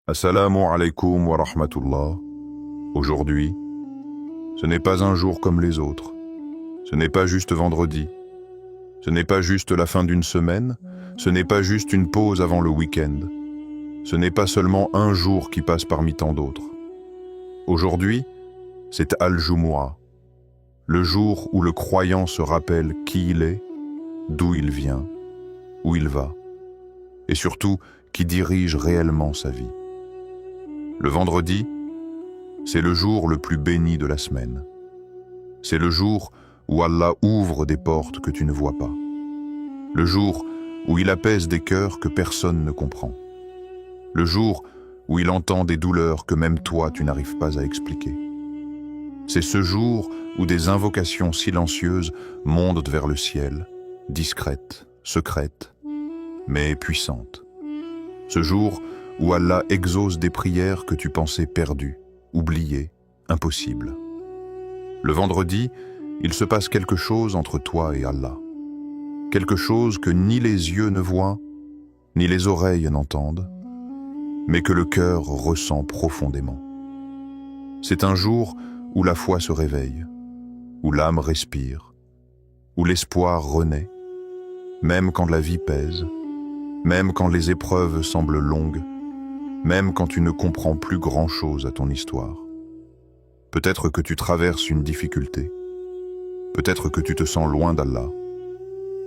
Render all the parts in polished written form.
Assalamu alaikum wa rahmatullah. Aujourd'hui, ce n'est pas un jour comme les autres. Ce n'est pas juste vendredi. Ce n'est pas juste la fin d'une semaine. Ce n'est pas juste une pause avant le week-end. Ce n'est pas seulement un jour qui passe parmi tant d'autres. Aujourd'hui, c'est Al-Jumu'ah, le jour où le croyant se rappelle qui il est, d'où il vient, où il va, et surtout qui dirige réellement sa vie. Le vendredi, c'est le jour le plus béni de la semaine. C'est le jour où Allah ouvre des portes que tu ne vois pas. Le jour où il apaise des cœurs que personne ne comprend. Le jour où il entend des douleurs que même toi tu n'arrives pas à expliquer. C'est ce jour où des invocations silencieuses montent vers le ciel, discrètes, secrètes, mais puissantes. Ce jour où Allah exauce des prières que tu pensais perdues, oubliées, impossibles. Le vendredi, il se passe quelque chose entre toi et Allah. Quelque chose que ni les yeux ne voient, ni les oreilles n'entendent, mais que le cœur ressent profondément. C'est un jour où la foi se réveille, où l'âme respire, où l'espoir renaît, même quand la vie pèse, même quand les épreuves semblent longues, même quand tu ne comprends plus grand-chose à ton histoire. Peut-être que tu traverses une difficulté, peut-être que tu te sens loin d'Allah,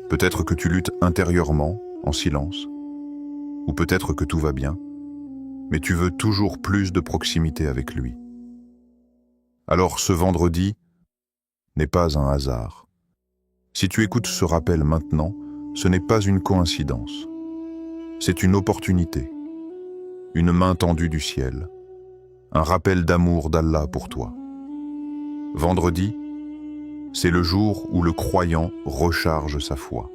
peut-être que tu luttes intérieurement, en silence, ou peut-être que tout va bien, mais tu veux toujours plus de proximité avec lui. Alors ce vendredi n'est pas un hasard. Si tu écoutes ce rappel maintenant, ce n'est pas une coïncidence. C'est une opportunité, une main tendue du ciel, un rappel d'amour d'Allah pour toi. Vendredi, c'est le jour où le croyant recharge sa foi.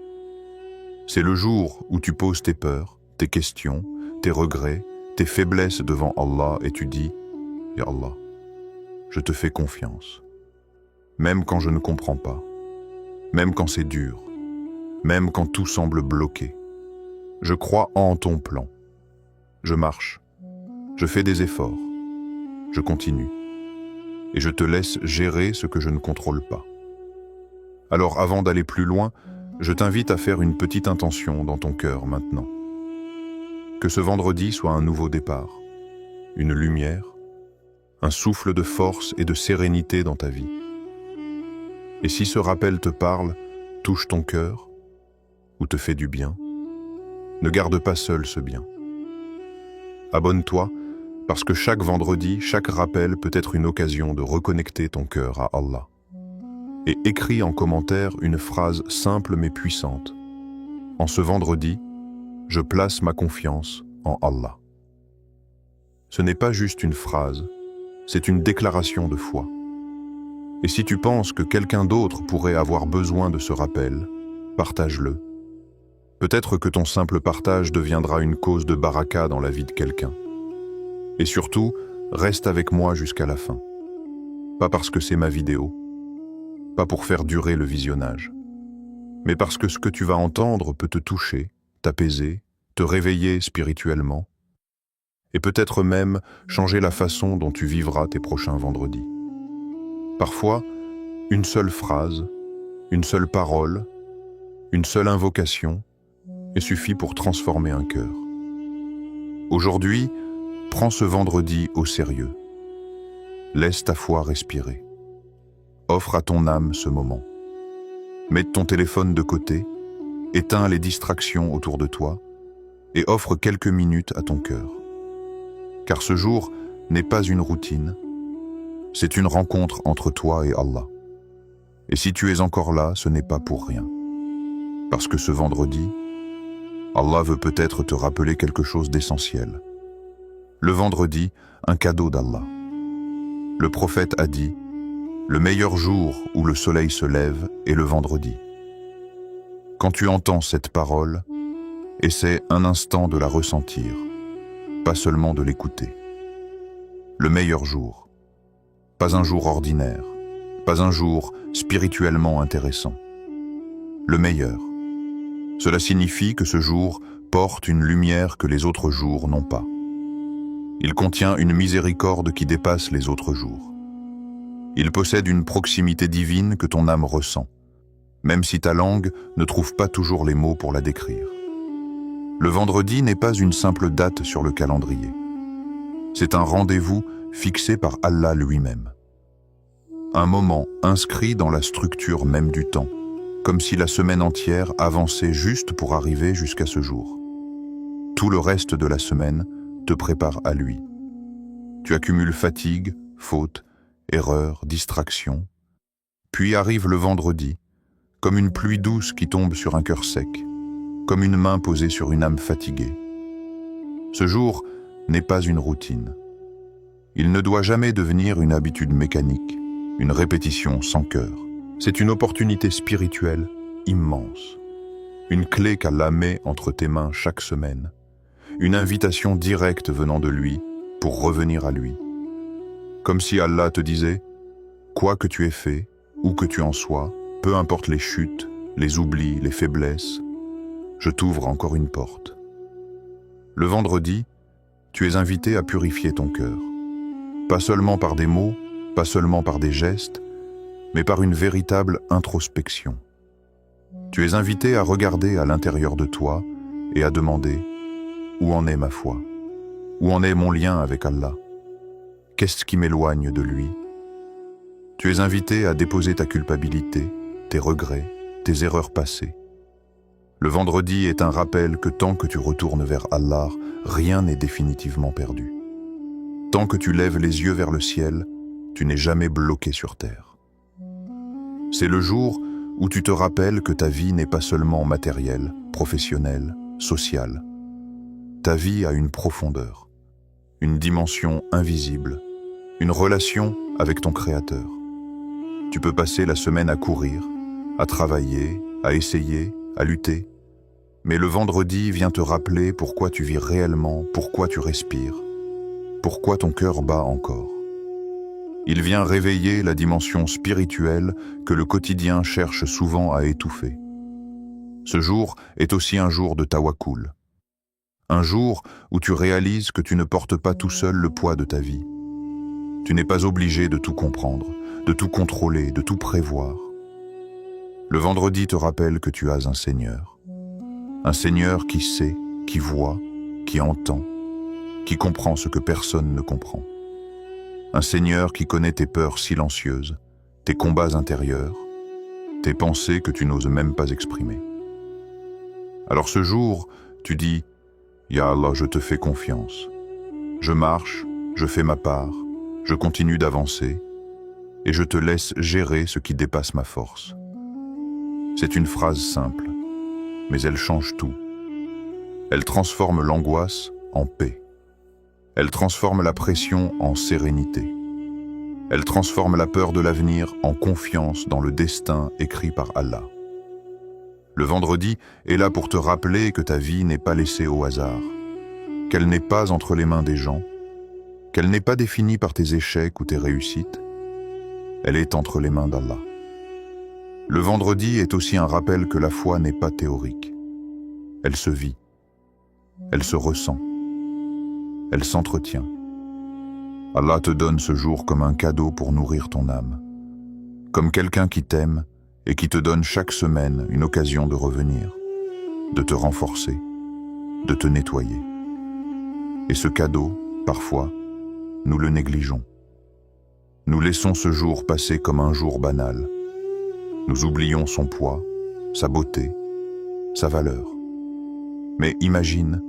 C'est le jour où tu poses tes peurs, tes questions, tes regrets, tes faiblesses devant Allah et tu dis « Ya Allah, je te fais confiance. Même quand je ne comprends pas, même quand c'est dur, même quand tout semble bloqué. Je crois en ton plan. Je marche, je fais des efforts, je continue, et je te laisse gérer ce que je ne contrôle pas. Alors avant d'aller plus loin, je t'invite à faire une petite intention dans ton cœur maintenant. Que ce vendredi soit un nouveau départ, une lumière, un souffle de force et de sérénité dans ta vie. Et si ce rappel te parle, touche ton cœur, ou te fait du bien, ne garde pas seul ce bien. Abonne-toi, parce que chaque vendredi, chaque rappel peut être une occasion de reconnecter ton cœur à Allah. Et écris en commentaire une phrase simple mais puissante. En ce vendredi, je place ma confiance en Allah. Ce n'est pas juste une phrase, c'est une déclaration de foi. Et si tu penses que quelqu'un d'autre pourrait avoir besoin de ce rappel, partage-le. Peut-être que ton simple partage deviendra une cause de baraka dans la vie de quelqu'un. Et surtout, reste avec moi jusqu'à la fin. Pas parce que c'est ma vidéo, pas pour faire durer le visionnage, mais parce que ce que tu vas entendre peut te toucher, t'apaiser, te réveiller spirituellement, et peut-être même changer la façon dont tu vivras tes prochains vendredis. Parfois, une seule phrase, une seule parole, une seule invocation, et suffit pour transformer un cœur. Aujourd'hui, prends ce vendredi au sérieux. Laisse ta foi respirer. Offre à ton âme ce moment. Mets ton téléphone de côté, éteins les distractions autour de toi et offre quelques minutes à ton cœur. Car ce jour n'est pas une routine, c'est une rencontre entre toi et Allah. Et si tu es encore là, ce n'est pas pour rien. Parce que ce vendredi, Allah veut peut-être te rappeler quelque chose d'essentiel. Le vendredi, un cadeau d'Allah. Le prophète a dit « Le meilleur jour où le soleil se lève est le vendredi ». Quand tu entends cette parole, essaie un instant de la ressentir, pas seulement de l'écouter. Le meilleur jour. Pas un jour ordinaire, pas un jour spirituellement intéressant. Le meilleur. Cela signifie que ce jour porte une lumière que les autres jours n'ont pas. Il contient une miséricorde qui dépasse les autres jours. Il possède une proximité divine que ton âme ressent, même si ta langue ne trouve pas toujours les mots pour la décrire. Le vendredi n'est pas une simple date sur le calendrier. C'est un rendez-vous fixé par Allah lui-même. Un moment inscrit dans la structure même du temps, comme si la semaine entière avançait juste pour arriver jusqu'à ce jour. Tout le reste de la semaine te prépare à lui. Tu accumules fatigue, faute, erreur, distraction. Puis arrive le vendredi, comme une pluie douce qui tombe sur un cœur sec, comme une main posée sur une âme fatiguée. Ce jour n'est pas une routine. Il ne doit jamais devenir une habitude mécanique, une répétition sans cœur. C'est une opportunité spirituelle immense. Une clé qu'Allah met entre tes mains chaque semaine. Une invitation directe venant de lui pour revenir à lui. Comme si Allah te disait « Quoi que tu aies fait, où que tu en sois, peu importe les chutes, les oublis, les faiblesses, je t'ouvre encore une porte. » Le vendredi, tu es invité à purifier ton cœur. Pas seulement par des mots, pas seulement par des gestes, mais par une véritable introspection. Tu es invité à regarder à l'intérieur de toi et à demander « Où en est ma foi? Où en est mon lien avec Allah? Qu'est-ce qui m'éloigne de lui ?» Tu es invité à déposer ta culpabilité, tes regrets, tes erreurs passées. Le vendredi est un rappel que tant que tu retournes vers Allah, rien n'est définitivement perdu. Tant que tu lèves les yeux vers le ciel, tu n'es jamais bloqué sur terre. C'est le jour où tu te rappelles que ta vie n'est pas seulement matérielle, professionnelle, sociale. Ta vie a une profondeur, une dimension invisible, une relation avec ton Créateur. Tu peux passer la semaine à courir, à travailler, à essayer, à lutter. Mais le vendredi vient te rappeler pourquoi tu vis réellement, pourquoi tu respires, pourquoi ton cœur bat encore. Il vient réveiller la dimension spirituelle que le quotidien cherche souvent à étouffer. Ce jour est aussi un jour de tawakkul. Un jour où tu réalises que tu ne portes pas tout seul le poids de ta vie. Tu n'es pas obligé de tout comprendre, de tout contrôler, de tout prévoir. Le vendredi te rappelle que tu as un Seigneur. Un Seigneur qui sait, qui voit, qui entend, qui comprend ce que personne ne comprend. Un Seigneur qui connaît tes peurs silencieuses, tes combats intérieurs, tes pensées que tu n'oses même pas exprimer. Alors ce jour, tu dis « Ya Allah, je te fais confiance. Je marche, je fais ma part, je continue d'avancer, et je te laisse gérer ce qui dépasse ma force. » C'est une phrase simple, mais elle change tout. Elle transforme l'angoisse en paix. Elle transforme la pression en sérénité. Elle transforme la peur de l'avenir en confiance dans le destin écrit par Allah. Le vendredi est là pour te rappeler que ta vie n'est pas laissée au hasard, qu'elle n'est pas entre les mains des gens, qu'elle n'est pas définie par tes échecs ou tes réussites. Elle est entre les mains d'Allah. Le vendredi est aussi un rappel que la foi n'est pas théorique. Elle se vit, elle se ressent, elle s'entretient. Allah te donne ce jour comme un cadeau pour nourrir ton âme, comme quelqu'un qui t'aime et qui te donne chaque semaine une occasion de revenir, de te renforcer, de te nettoyer. Et ce cadeau, parfois, nous le négligeons. Nous laissons ce jour passer comme un jour banal. Nous oublions son poids, sa beauté, sa valeur. Mais imagine,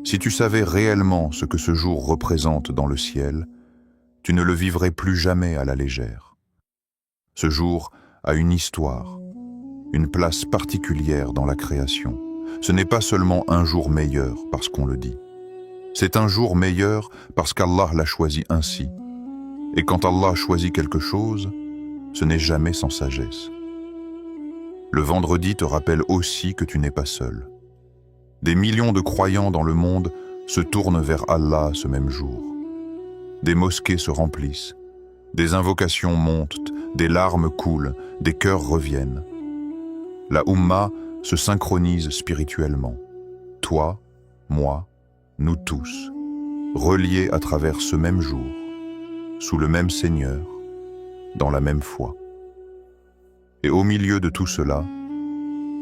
si tu savais réellement ce que ce jour représente dans le ciel, tu ne le vivrais plus jamais à la légère. Ce jour a une histoire, une place particulière dans la création. Ce n'est pas seulement un jour meilleur parce qu'on le dit. C'est un jour meilleur parce qu'Allah l'a choisi ainsi. Et quand Allah choisit quelque chose, ce n'est jamais sans sagesse. Le vendredi te rappelle aussi que tu n'es pas seul. Des millions de croyants dans le monde se tournent vers Allah ce même jour. Des mosquées se remplissent, des invocations montent, des larmes coulent, des cœurs reviennent. La Ummah se synchronise spirituellement. Toi, moi, nous tous. reliés à travers ce même jour, sous le même Seigneur, dans la même foi. Et au milieu de tout cela,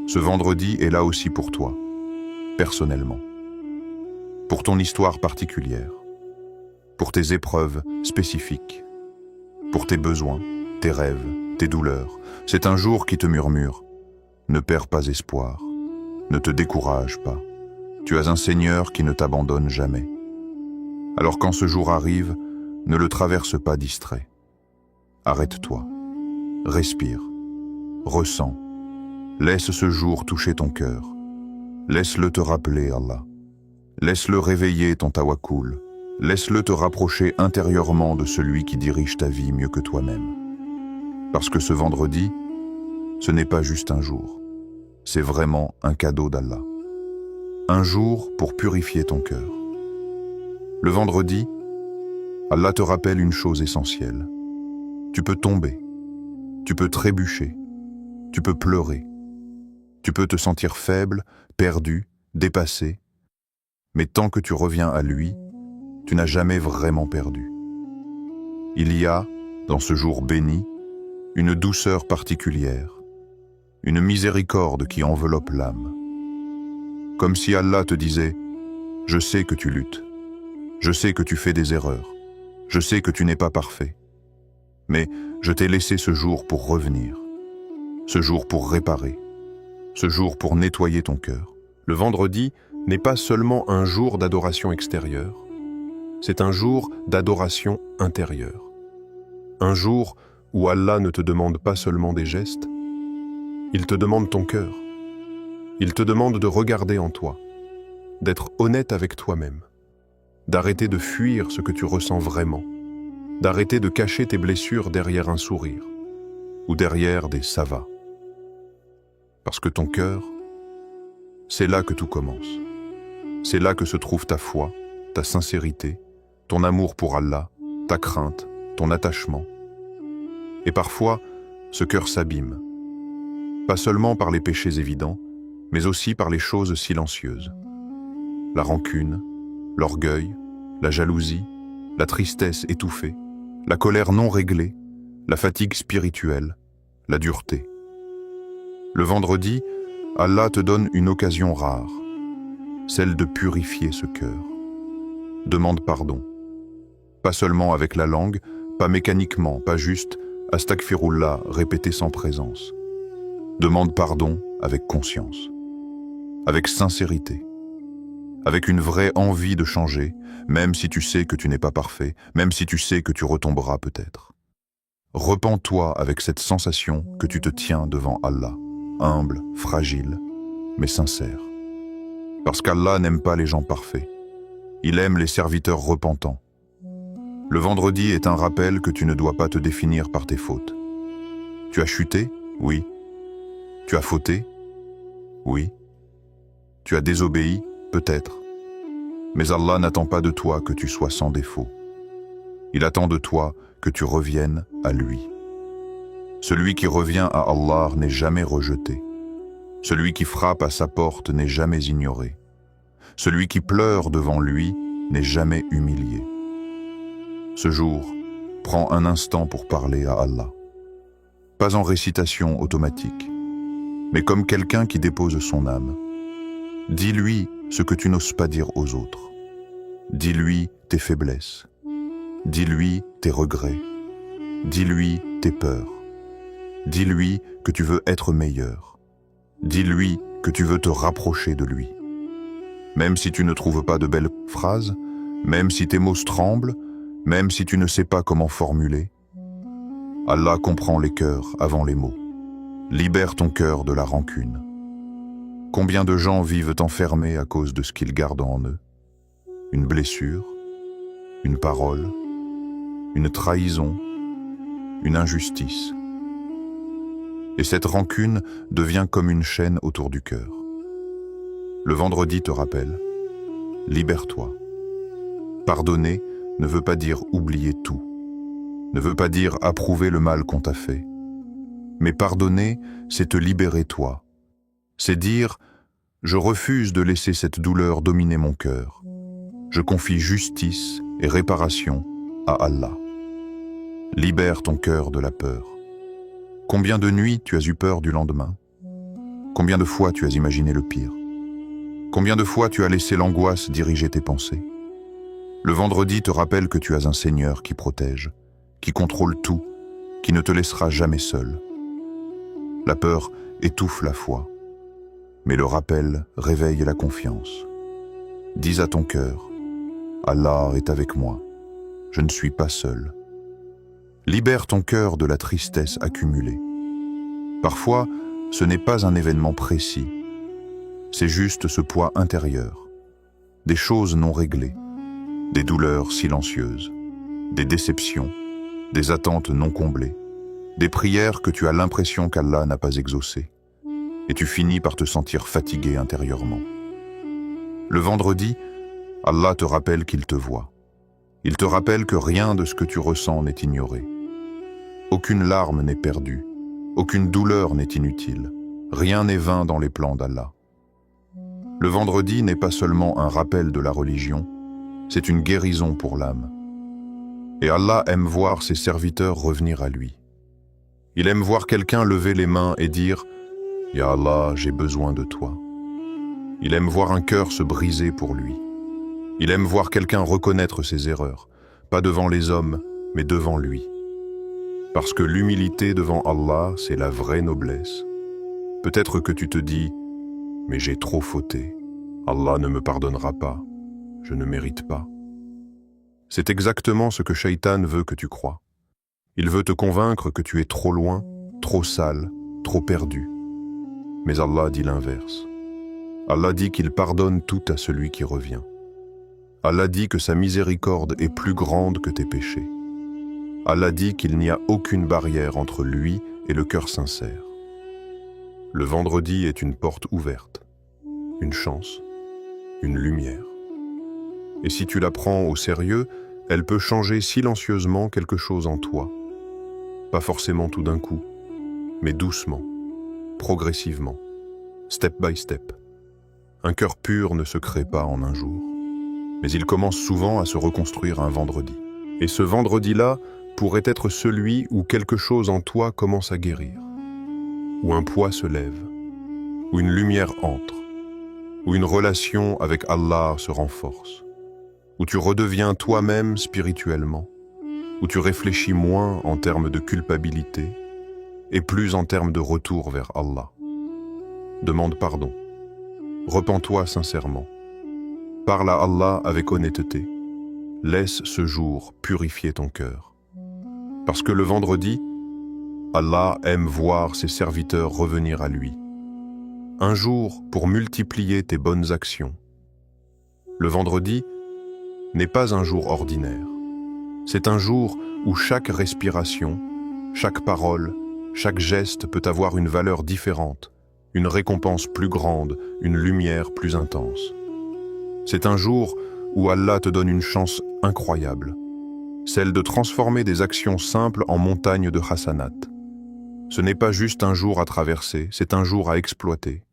ce vendredi est là aussi pour toi, personnellement, pour ton histoire particulière, pour tes épreuves spécifiques, pour tes besoins, tes rêves, tes douleurs. C'est un jour qui te murmure: ne perds pas espoir, ne te décourage pas, tu as un Seigneur qui ne t'abandonne jamais. Alors quand ce jour arrive, ne le traverse pas distrait. Arrête-toi, respire, ressens, laisse ce jour toucher ton cœur, laisse-le te rappeler Allah, laisse-le réveiller ton tawakkul, laisse-le te rapprocher intérieurement de celui qui dirige ta vie mieux que toi-même. Parce que ce vendredi, ce n'est pas juste un jour, c'est vraiment un cadeau d'Allah. Un jour pour purifier ton cœur. Le vendredi, Allah te rappelle une chose essentielle. Tu peux tomber, tu peux trébucher, tu peux pleurer, tu peux te sentir faible, perdu, dépassé, mais tant que tu reviens à lui, tu n'as jamais vraiment perdu. Il y a, dans ce jour béni, une douceur particulière, une miséricorde qui enveloppe l'âme. Comme si Allah te disait: je sais que tu luttes, je sais que tu fais des erreurs, je sais que tu n'es pas parfait, mais je t'ai laissé ce jour pour revenir, ce jour pour réparer, ce jour pour nettoyer ton cœur. Le vendredi n'est pas seulement un jour d'adoration extérieure, c'est un jour d'adoration intérieure. Un jour où Allah ne te demande pas seulement des gestes, il te demande ton cœur. Il te demande de regarder en toi, d'être honnête avec toi-même, d'arrêter de fuir ce que tu ressens vraiment, d'arrêter de cacher tes blessures derrière un sourire ou derrière des ça va. Parce que ton cœur, c'est là que tout commence. C'est là que se trouve ta foi, ta sincérité, ton amour pour Allah, ta crainte, ton attachement. Et parfois, ce cœur s'abîme, pas seulement par les péchés évidents, mais aussi par les choses silencieuses. La rancune, l'orgueil, la jalousie, la tristesse étouffée, la colère non réglée, la fatigue spirituelle, la dureté. Le vendredi, Allah te donne une occasion rare, celle de purifier ce cœur. Demande pardon. Pas seulement avec la langue, pas mécaniquement, pas juste « Astaghfirullah » répété sans présence. Demande pardon avec conscience, avec sincérité, avec une vraie envie de changer, même si tu sais que tu n'es pas parfait, même si tu sais que tu retomberas peut-être. Repens-toi avec cette sensation que tu te tiens devant Allah, humble, fragile, mais sincère. Parce qu'Allah n'aime pas les gens parfaits, il aime les serviteurs repentants. Le vendredi est un rappel que tu ne dois pas te définir par tes fautes. Tu as chuté? Oui. Tu as fauté? Oui. Tu as désobéi? Peut-être. Mais Allah n'attend pas de toi que tu sois sans défaut. Il attend de toi que tu reviennes à lui. Celui qui revient à Allah n'est jamais rejeté. Celui qui frappe à sa porte n'est jamais ignoré. Celui qui pleure devant lui n'est jamais humilié. Ce jour, prends un instant pour parler à Allah. Pas en récitation automatique, mais comme quelqu'un qui dépose son âme. Dis-lui ce que tu n'oses pas dire aux autres. Dis-lui tes faiblesses. Dis-lui tes regrets. Dis-lui tes peurs. Dis-lui que tu veux être meilleur. Dis-lui que tu veux te rapprocher de lui. Même si tu ne trouves pas de belles phrases, même si tes mots tremblent, même si tu ne sais pas comment formuler, Allah comprend les cœurs avant les mots. Libère ton cœur de la rancune. Combien de gens vivent enfermés à cause de ce qu'ils gardent en eux? Une blessure, une parole, une trahison, une injustice. Et cette rancune devient comme une chaîne autour du cœur. Le vendredi te rappelle, libère-toi. Pardonner ne veut pas dire oublier tout, ne veut pas dire approuver le mal qu'on t'a fait. Mais pardonner, c'est te libérer toi. C'est dire, je refuse de laisser cette douleur dominer mon cœur. Je confie justice et réparation à Allah. Libère ton cœur de la peur. Combien de nuits tu as eu peur du lendemain? Combien de fois tu as imaginé le pire? Combien de fois tu as laissé l'angoisse diriger tes pensées? Le vendredi te rappelle que tu as un Seigneur qui protège, qui contrôle tout, qui ne te laissera jamais seul. La peur étouffe la foi, mais le rappel réveille la confiance. Dis à ton cœur, Allah est avec moi, je ne suis pas seul. Libère ton cœur de la tristesse accumulée. Parfois, ce n'est pas un événement précis, c'est juste ce poids intérieur, des choses non réglées, des douleurs silencieuses, des déceptions, des attentes non comblées, des prières que tu as l'impression qu'Allah n'a pas exaucées, et tu finis par te sentir fatigué intérieurement. Le vendredi, Allah te rappelle qu'il te voit. Il te rappelle que rien de ce que tu ressens n'est ignoré. Aucune larme n'est perdue, aucune douleur n'est inutile, rien n'est vain dans les plans d'Allah. Le vendredi n'est pas seulement un rappel de la religion, c'est une guérison pour l'âme. Et Allah aime voir ses serviteurs revenir à lui. Il aime voir quelqu'un lever les mains et dire « Ya Allah, j'ai besoin de toi ». Il aime voir un cœur se briser pour lui. Il aime voir quelqu'un reconnaître ses erreurs, pas devant les hommes, mais devant lui. Parce que l'humilité devant Allah, c'est la vraie noblesse. Peut-être que tu te dis « Mais j'ai trop fauté, Allah ne me pardonnera pas, je ne mérite pas ». C'est exactement ce que Shaitan veut que tu crois. Il veut te convaincre que tu es trop loin, trop sale, trop perdu. Mais Allah dit l'inverse. Allah dit qu'il pardonne tout à celui qui revient. Allah dit que sa miséricorde est plus grande que tes péchés. Allah dit qu'il n'y a aucune barrière entre lui et le cœur sincère. Le vendredi est une porte ouverte, une chance, une lumière. Et si tu la prends au sérieux, elle peut changer silencieusement quelque chose en toi. Pas forcément tout d'un coup, mais doucement, progressivement, step by step. Un cœur pur ne se crée pas en un jour, mais il commence souvent à se reconstruire un vendredi. Et ce vendredi-là pourrait être celui où quelque chose en toi commence à guérir, où un poids se lève, où une lumière entre, où une relation avec Allah se renforce, où tu redeviens toi-même spirituellement, où tu réfléchis moins en termes de culpabilité et plus en termes de retour vers Allah. Demande pardon. Repens-toi sincèrement. Parle à Allah avec honnêteté. Laisse ce jour purifier ton cœur. Parce que le vendredi, Allah aime voir ses serviteurs revenir à lui. Un jour pour multiplier tes bonnes actions. Le vendredi n'est pas un jour ordinaire. C'est un jour où chaque respiration, chaque parole, chaque geste peut avoir une valeur différente, une récompense plus grande, une lumière plus intense. C'est un jour où Allah te donne une chance incroyable, celle de transformer des actions simples en montagnes de hasanat. Ce n'est pas juste un jour à traverser, c'est un jour à exploiter.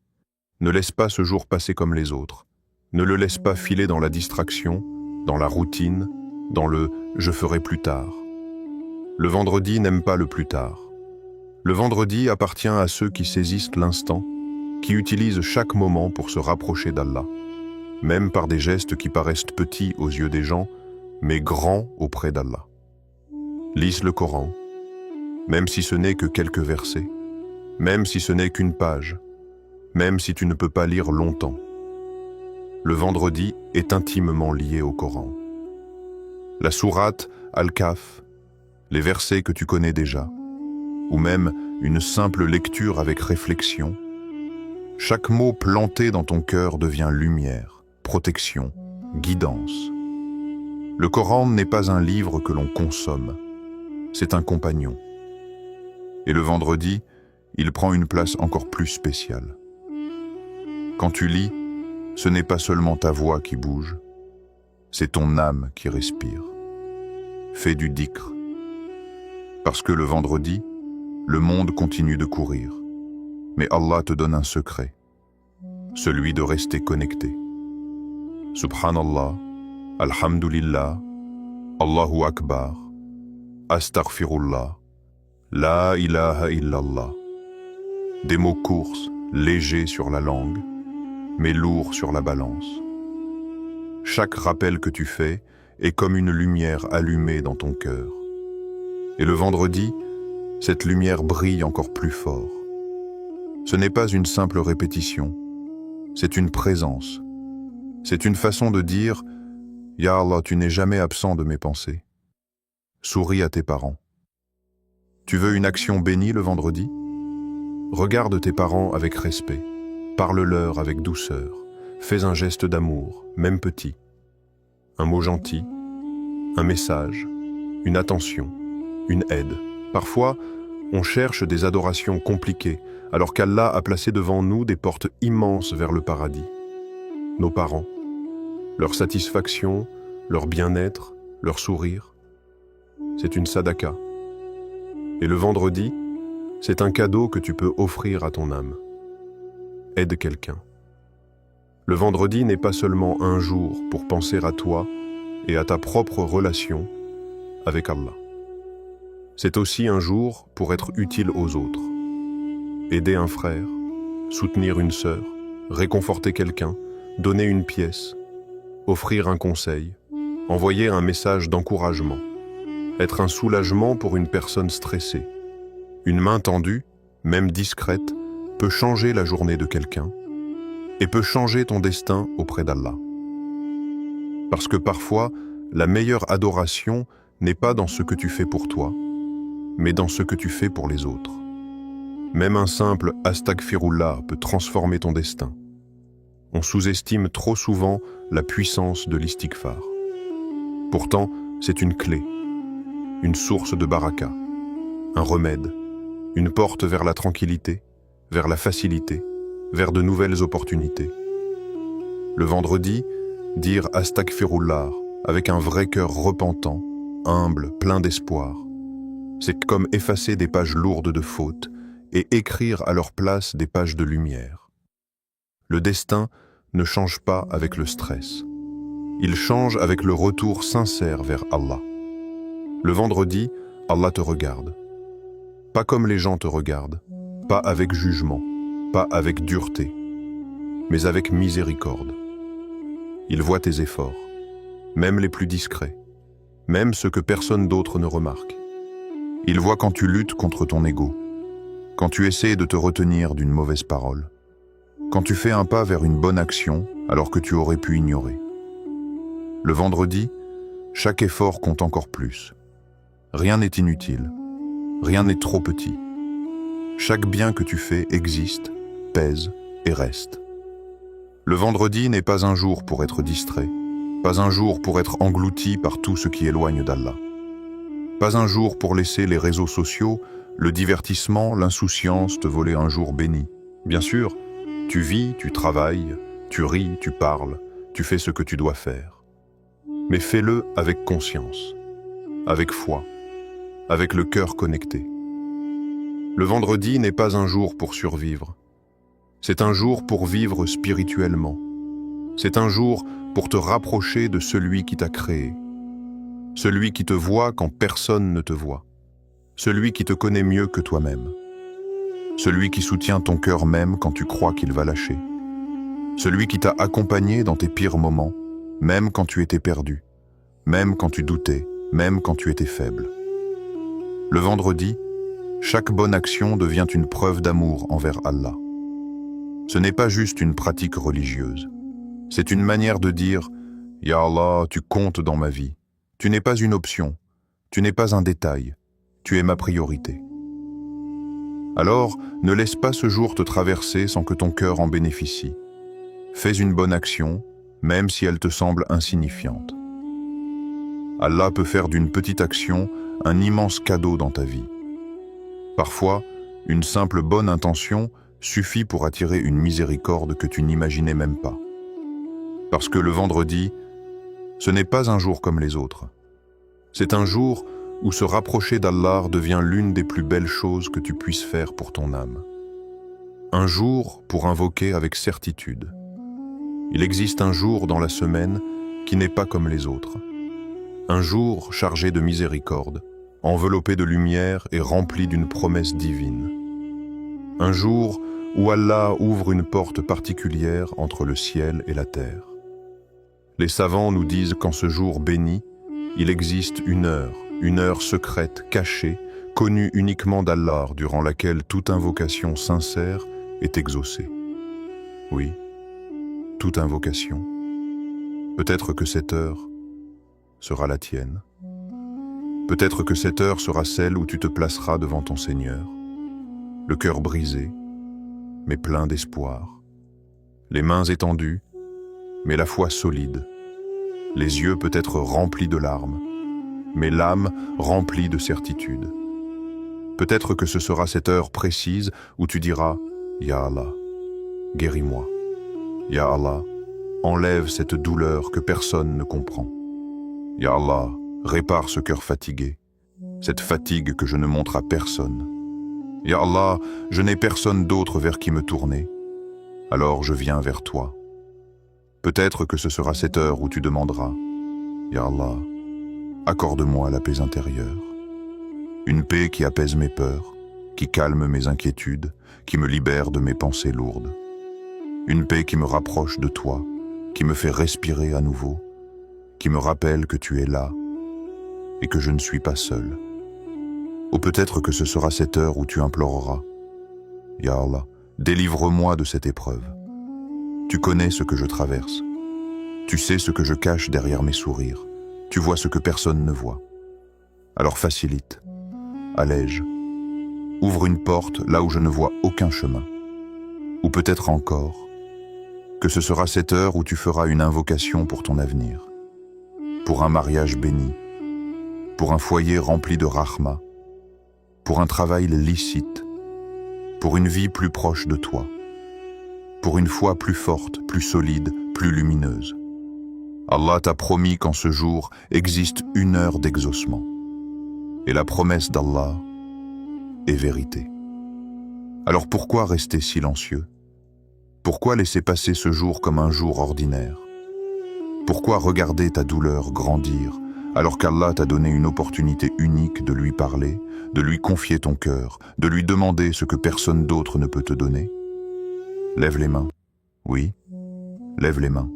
Ne laisse pas ce jour passer comme les autres. Ne le laisse pas filer dans la distraction, dans la routine, dans le « je ferai plus tard ». Le vendredi n'aime pas le plus tard. Le vendredi appartient à ceux qui saisissent l'instant, qui utilisent chaque moment pour se rapprocher d'Allah, même par des gestes qui paraissent petits aux yeux des gens, mais grands auprès d'Allah. Lise le Coran, même si ce n'est que quelques versets, même si ce n'est qu'une page, même si tu ne peux pas lire longtemps. Le vendredi est intimement lié au Coran. La sourate Al-Kahf, les versets que tu connais déjà, ou même une simple lecture avec réflexion, chaque mot planté dans ton cœur devient lumière, protection, guidance. Le Coran n'est pas un livre que l'on consomme, c'est un compagnon. Et le vendredi, il prend une place encore plus spéciale. Quand tu lis, ce n'est pas seulement ta voix qui bouge, c'est ton âme qui respire. Fais du dhikr. Parce que le vendredi, le monde continue de courir. Mais Allah te donne un secret, celui de rester connecté. Subhanallah, Alhamdulillah, Allahu Akbar, Astaghfirullah, La ilaha illallah. Des mots courts, légers sur la langue, mais lourds sur la balance. Chaque rappel que tu fais est comme une lumière allumée dans ton cœur. Et le vendredi, cette lumière brille encore plus fort. Ce n'est pas une simple répétition, c'est une présence. C'est une façon de dire « Ya Allah, tu n'es jamais absent de mes pensées ». Souris à tes parents. Tu veux une action bénie le vendredi? Regarde tes parents avec respect, parle-leur avec douceur, fais un geste d'amour, même petit. Un mot gentil, un message, une attention, une aide. Parfois, on cherche des adorations compliquées, alors qu'Allah a placé devant nous des portes immenses vers le paradis. Nos parents, leur satisfaction, leur bien-être, leur sourire, c'est une sadaka. Et le vendredi, c'est un cadeau que tu peux offrir à ton âme. Aide quelqu'un. Le vendredi n'est pas seulement un jour pour penser à toi et à ta propre relation avec Allah. C'est aussi un jour pour être utile aux autres. Aider un frère, soutenir une sœur, réconforter quelqu'un, donner une pièce, offrir un conseil, envoyer un message d'encouragement, être un soulagement pour une personne stressée. Une main tendue, même discrète, peut changer la journée de quelqu'un et peut changer ton destin auprès d'Allah. Parce que parfois, la meilleure adoration n'est pas dans ce que tu fais pour toi, mais dans ce que tu fais pour les autres. Même un simple « Astaghfirullah » peut transformer ton destin. On sous-estime trop souvent la puissance de l'istighfar. Pourtant, c'est une clé, une source de baraka, un remède, une porte vers la tranquillité, vers la facilité, vers de nouvelles opportunités. Le vendredi, dire Astaghfirullah avec un vrai cœur repentant, humble, plein d'espoir. C'est comme effacer des pages lourdes de fautes et écrire à leur place des pages de lumière. Le destin ne change pas avec le stress. Il change avec le retour sincère vers Allah. Le vendredi, Allah te regarde. Pas comme les gens te regardent, pas avec jugement, pas avec dureté, mais avec miséricorde. Il voit tes efforts, même les plus discrets, même ceux que personne d'autre ne remarque. Il voit quand tu luttes contre ton ego, quand tu essaies de te retenir d'une mauvaise parole, quand tu fais un pas vers une bonne action alors que tu aurais pu ignorer. Le vendredi, chaque effort compte encore plus. Rien n'est inutile, rien n'est trop petit. Chaque bien que tu fais existe, pèse et reste. Le vendredi n'est pas un jour pour être distrait, pas un jour pour être englouti par tout ce qui éloigne d'Allah. Pas un jour pour laisser les réseaux sociaux, le divertissement, l'insouciance te voler un jour béni. Bien sûr, tu vis, tu travailles, tu ris, tu parles, tu fais ce que tu dois faire. Mais fais-le avec conscience, avec foi, avec le cœur connecté. Le vendredi n'est pas un jour pour survivre. C'est un jour pour vivre spirituellement. C'est un jour pour te rapprocher de celui qui t'a créé. Celui qui te voit quand personne ne te voit. Celui qui te connaît mieux que toi-même. Celui qui soutient ton cœur même quand tu crois qu'il va lâcher. Celui qui t'a accompagné dans tes pires moments, même quand tu étais perdu, même quand tu doutais, même quand tu étais faible. Le vendredi, chaque bonne action devient une preuve d'amour envers Allah. Ce n'est pas juste une pratique religieuse. C'est une manière de dire « Ya Allah, tu comptes dans ma vie. Tu n'es pas une option. Tu n'es pas un détail. Tu es ma priorité. » Alors, ne laisse pas ce jour te traverser sans que ton cœur en bénéficie. Fais une bonne action, même si elle te semble insignifiante. Allah peut faire d'une petite action un immense cadeau dans ta vie. Parfois, une simple bonne intention suffit pour attirer une miséricorde que tu n'imaginais même pas. Parce que le vendredi, ce n'est pas un jour comme les autres. C'est un jour où se rapprocher d'Allah devient l'une des plus belles choses que tu puisses faire pour ton âme. Un jour pour invoquer avec certitude. Il existe un jour dans la semaine qui n'est pas comme les autres. Un jour chargé de miséricorde, enveloppé de lumière et rempli d'une promesse divine. Un jour où Allah ouvre une porte particulière entre le ciel et la terre. Les savants nous disent qu'en ce jour béni, il existe une heure secrète, cachée, connue uniquement d'Allah, durant laquelle toute invocation sincère est exaucée. Oui, toute invocation. Peut-être que cette heure sera la tienne. Peut-être que cette heure sera celle où tu te placeras devant ton Seigneur, le cœur brisé, mais plein d'espoir, les mains étendues, mais la foi solide, les yeux peut-être remplis de larmes, mais l'âme remplie de certitude. Peut-être que ce sera cette heure précise où tu diras « Ya Allah, guéris-moi. Ya Allah, enlève cette douleur que personne ne comprend. Ya Allah, répare ce cœur fatigué, cette fatigue que je ne montre à personne. Ya Allah, je n'ai personne d'autre vers qui me tourner, alors je viens vers toi. » Peut-être que ce sera cette heure où tu demanderas « Ya Allah, accorde-moi la paix intérieure, une paix qui apaise mes peurs, qui calme mes inquiétudes, qui me libère de mes pensées lourdes. Une paix qui me rapproche de toi, qui me fait respirer à nouveau, qui me rappelle que tu es là et que je ne suis pas seul. Ou peut-être que ce sera cette heure où tu imploreras « Ya Allah, délivre-moi de cette épreuve. Tu connais ce que je traverse. Tu sais ce que je cache derrière mes sourires. Tu vois ce que personne ne voit. Alors facilite, allège, ouvre une porte là où je ne vois aucun chemin. Ou peut-être encore que ce sera cette heure où tu feras une invocation pour ton avenir, pour un mariage béni, pour un foyer rempli de rahma, pour un travail licite, pour une vie plus proche de toi, pour une foi plus forte, plus solide, plus lumineuse. Allah t'a promis qu'en ce jour existe une heure d'exaucement. Et la promesse d'Allah est vérité. Alors pourquoi rester silencieux? Pourquoi laisser passer ce jour comme un jour ordinaire? Pourquoi regarder ta douleur grandir alors qu'Allah t'a donné une opportunité unique de lui parler, de lui confier ton cœur, de lui demander ce que personne d'autre ne peut te donner? Lève les mains. Oui, lève les mains.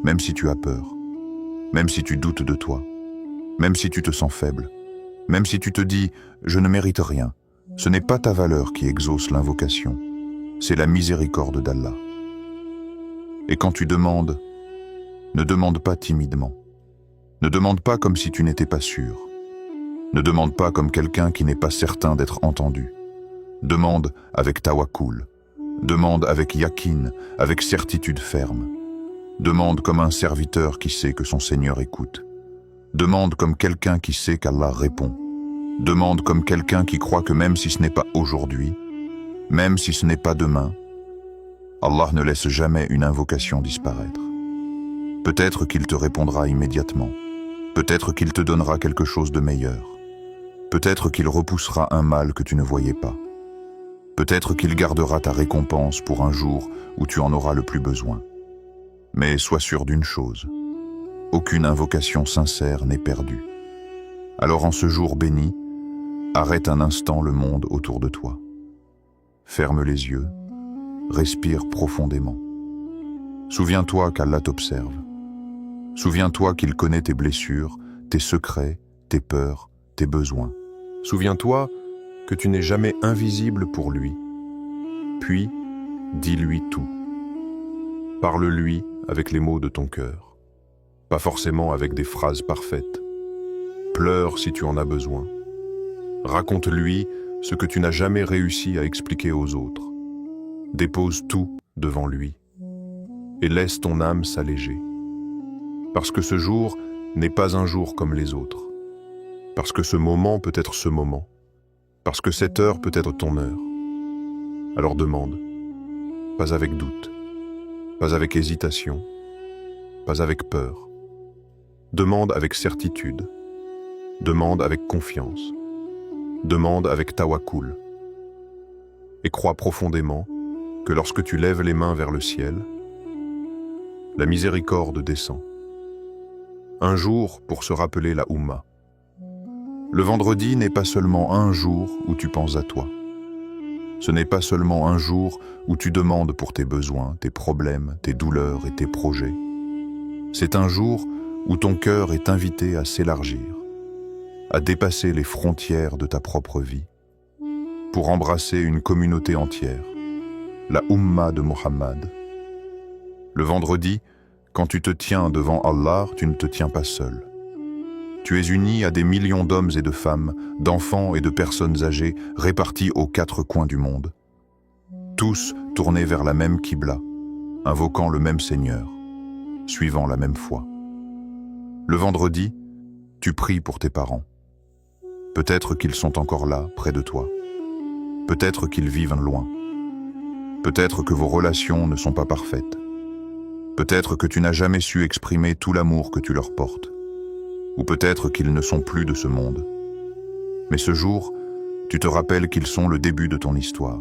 Même si tu as peur, même si tu doutes de toi, même si tu te sens faible, même si tu te dis « je ne mérite rien », ce n'est pas ta valeur qui exauce l'invocation, c'est la miséricorde d'Allah. Et quand tu demandes, ne demande pas timidement. Ne demande pas comme si tu n'étais pas sûr. Ne demande pas comme quelqu'un qui n'est pas certain d'être entendu. Demande avec tawakkul. Demande avec yakin, avec certitude ferme. Demande comme un serviteur qui sait que son Seigneur écoute. Demande comme quelqu'un qui sait qu'Allah répond. Demande comme quelqu'un qui croit que même si ce n'est pas aujourd'hui, même si ce n'est pas demain, Allah ne laisse jamais une invocation disparaître. Peut-être qu'il te répondra immédiatement. Peut-être qu'il te donnera quelque chose de meilleur. Peut-être qu'il repoussera un mal que tu ne voyais pas. Peut-être qu'il gardera ta récompense pour un jour où tu en auras le plus besoin. Mais sois sûr d'une chose, aucune invocation sincère n'est perdue. Alors en ce jour béni, arrête un instant le monde autour de toi. Ferme les yeux, respire profondément. Souviens-toi qu'Allah t'observe. Souviens-toi qu'il connaît tes blessures, tes secrets, tes peurs, tes besoins. Souviens-toi que tu n'es jamais invisible pour lui. Puis, dis-lui tout. Parle-lui avec les mots de ton cœur, pas forcément avec des phrases parfaites. Pleure si tu en as besoin. Raconte-lui ce que tu n'as jamais réussi à expliquer aux autres. Dépose tout devant lui et laisse ton âme s'alléger. Parce que ce jour n'est pas un jour comme les autres. Parce que ce moment peut être ce moment. Parce que cette heure peut être ton heure. Alors demande, pas avec doute, pas avec hésitation, pas avec peur. Demande avec certitude. Demande avec confiance. Demande avec tawakkul. Et crois profondément que lorsque tu lèves les mains vers le ciel, la miséricorde descend. un jour pour se rappeler la Oumma. Le vendredi n'est pas seulement un jour où tu penses à toi. Ce n'est pas seulement un jour où tu demandes pour tes besoins, tes problèmes, tes douleurs et tes projets. C'est un jour où ton cœur est invité à s'élargir, à dépasser les frontières de ta propre vie, pour embrasser une communauté entière, la Oumma de Mohammed. Le vendredi, quand tu te tiens devant Allah, tu ne te tiens pas seul. Tu es uni à des millions d'hommes et de femmes, d'enfants et de personnes âgées répartis aux 4 coins du monde. Tous tournés vers la même Qibla, invoquant le même Seigneur, suivant la même foi. Le vendredi, tu pries pour tes parents. Peut-être qu'ils sont encore là, près de toi. Peut-être qu'ils vivent loin. Peut-être que vos relations ne sont pas parfaites. Peut-être que tu n'as jamais su exprimer tout l'amour que tu leur portes. Ou peut-être qu'ils ne sont plus de ce monde. Mais ce jour, tu te rappelles qu'ils sont le début de ton histoire.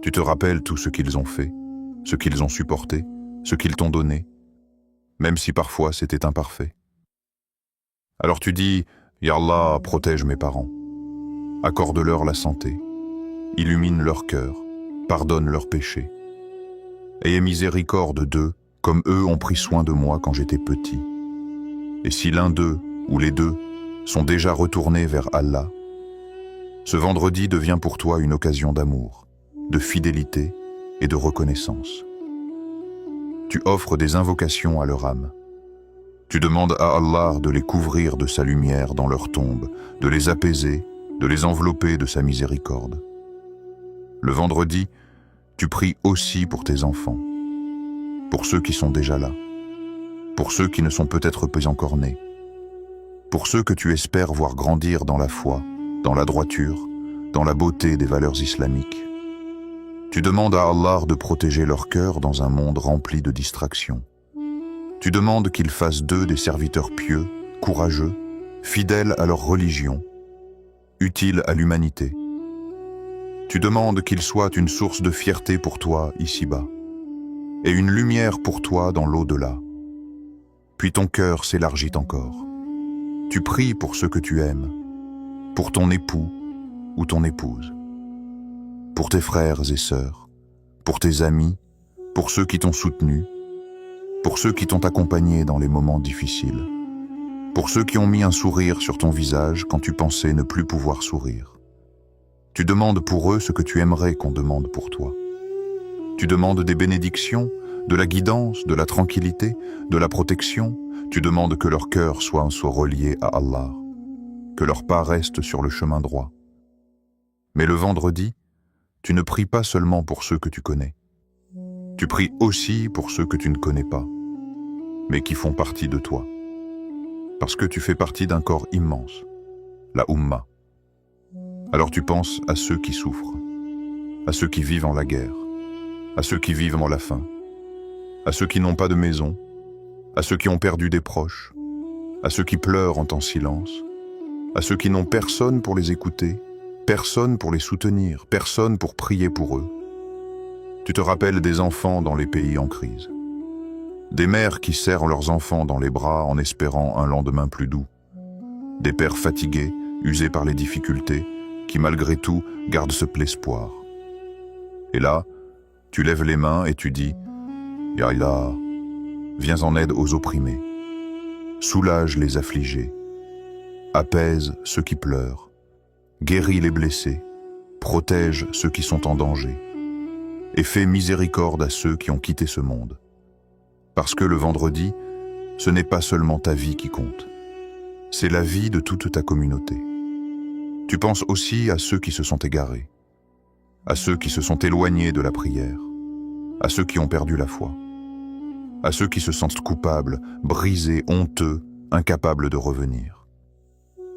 Tu te rappelles tout ce qu'ils ont fait, ce qu'ils ont supporté, ce qu'ils t'ont donné, même si parfois c'était imparfait. Alors tu dis, « Ya Allah, protège mes parents. Accorde-leur la santé. Illumine leur cœur. Pardonne leurs péchés. Ayez miséricorde d'eux, comme eux ont pris soin de moi quand j'étais petit. Et si l'un d'eux, ou les deux, sont déjà retournés vers Allah, ce vendredi devient pour toi une occasion d'amour, de fidélité et de reconnaissance. Tu offres des invocations à leur âme. Tu demandes à Allah de les couvrir de sa lumière dans leur tombe, de les apaiser, de les envelopper de sa miséricorde. Le vendredi, tu pries aussi pour tes enfants, pour ceux qui sont déjà là, pour ceux qui ne sont peut-être pas encore nés, pour ceux que tu espères voir grandir dans la foi, dans la droiture, dans la beauté des valeurs islamiques. Tu demandes à Allah de protéger leur cœur dans un monde rempli de distractions. Tu demandes qu'il fasse d'eux des serviteurs pieux, courageux, fidèles à leur religion, utiles à l'humanité. Tu demandes qu'ils soient une source de fierté pour toi ici-bas, et une lumière pour toi dans l'au-delà. Puis ton cœur s'élargit encore. Tu pries pour ceux que tu aimes, pour ton époux ou ton épouse, pour tes frères et sœurs, pour tes amis, pour ceux qui t'ont soutenu, pour ceux qui t'ont accompagné dans les moments difficiles, pour ceux qui ont mis un sourire sur ton visage quand tu pensais ne plus pouvoir sourire. Tu demandes pour eux ce que tu aimerais qu'on demande pour toi. Tu demandes des bénédictions, de la guidance, de la tranquillité, de la protection. Tu demandes que leur cœur soit relié à Allah, que leurs pas restent sur le chemin droit. Mais le vendredi, tu ne pries pas seulement pour ceux que tu connais. Tu pries aussi pour ceux que tu ne connais pas, mais qui font partie de toi. Parce que tu fais partie d'un corps immense, la Oumma. Alors tu penses à ceux qui souffrent, à ceux qui vivent en la guerre, à ceux qui vivent en la faim, à ceux qui n'ont pas de maison, à ceux qui ont perdu des proches, à ceux qui pleurent en silence, à ceux qui n'ont personne pour les écouter, personne pour les soutenir, personne pour prier pour eux. Tu te rappelles des enfants dans les pays en crise, des mères qui serrent leurs enfants dans les bras en espérant un lendemain plus doux, des pères fatigués, usés par les difficultés, qui malgré tout gardent ce plein espoir. Et là, tu lèves les mains et tu dis « Ya Allah, viens en aide aux opprimés, soulage les affligés, apaise ceux qui pleurent, guéris les blessés, protège ceux qui sont en danger, et fais miséricorde à ceux qui ont quitté ce monde. Parce que le vendredi, ce n'est pas seulement ta vie qui compte, c'est la vie de toute ta communauté. Tu penses aussi à ceux qui se sont égarés, à ceux qui se sont éloignés de la prière, à ceux qui ont perdu la foi, à ceux qui se sentent coupables, brisés, honteux, incapables de revenir.